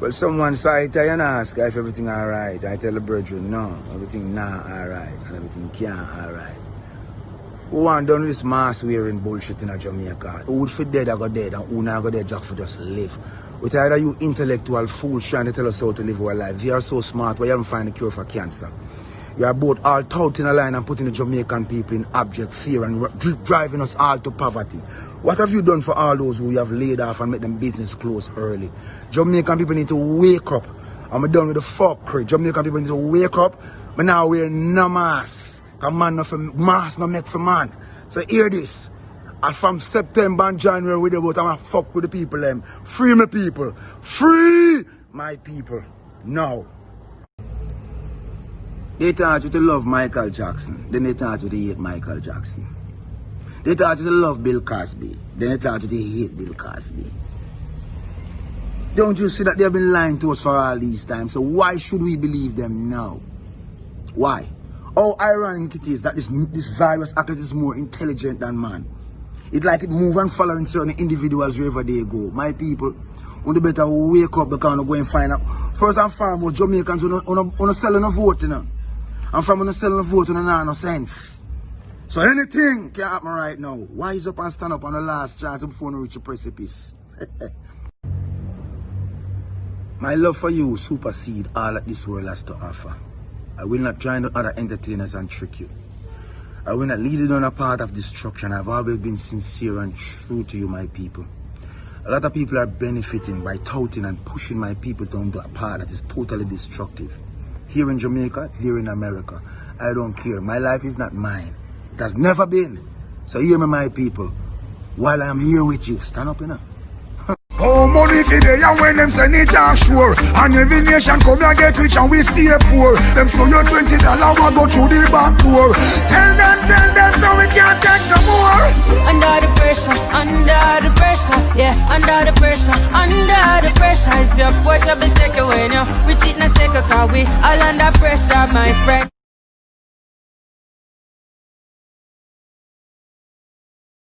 Well, someone side I and ask if everything alright. I tell the brethren, no, everything not alright, and everything can't alright. Who want done this mask wearing bullshit in a Jamaica? Who would for dead I go dead, and who not go dead just for just live? With either you intellectual fools trying to tell us how to live our life. You are so smart, but you haven't found the cure for cancer. You are both all out in a line and putting the Jamaican people in abject fear and driving us all to poverty. What have you done for all those who you have laid off and make them business close early? Jamaican people need to wake up. I'm done with the fuckery. Jamaican people need to wake up. But now we're no mask. Because man no for mask no make for man. So hear this. And from September and January we about I'm gonna fuck with the people them. Free my people. Free my people. Now. They thought you to love Michael Jackson. Then they thought you to hate Michael Jackson. They thought you to love Bill Cosby. Then they thought you to hate Bill Cosby. Don't you see that they have been lying to us for all these times? So why should we believe them now? Why? How ironic it is that this virus actually is more intelligent than man. It's like it move and following certain individuals wherever they go. My people, you better wake up because you go and find out. First and foremost, Jamaicans are selling a vote, you know. And from when selling a vote, you know, no sense. So anything can happen right now. Wise up and stand up on the last chance before you reach the precipice. My love for you supersede all that this world has to offer. I will not join the other entertainers and trick you. I will not lead you down a path of destruction. I've always been sincere and true to you, my people. A lot of people are benefiting by touting and pushing my people down a path that is totally destructive. Here in Jamaica, here in America. I don't care. My life is not mine. It has never been. So hear me, my people. While I'm here with you, stand up, you know. Oh, money today, and when them send it offshore, and every nation come and get rich and we stay poor. Them show you $20, we go through the back door. Tell them, so we can't take no more. Under the pressure, yeah, under the pressure. If your portable take away now, we cheat and take a car, we all under pressure, my friend.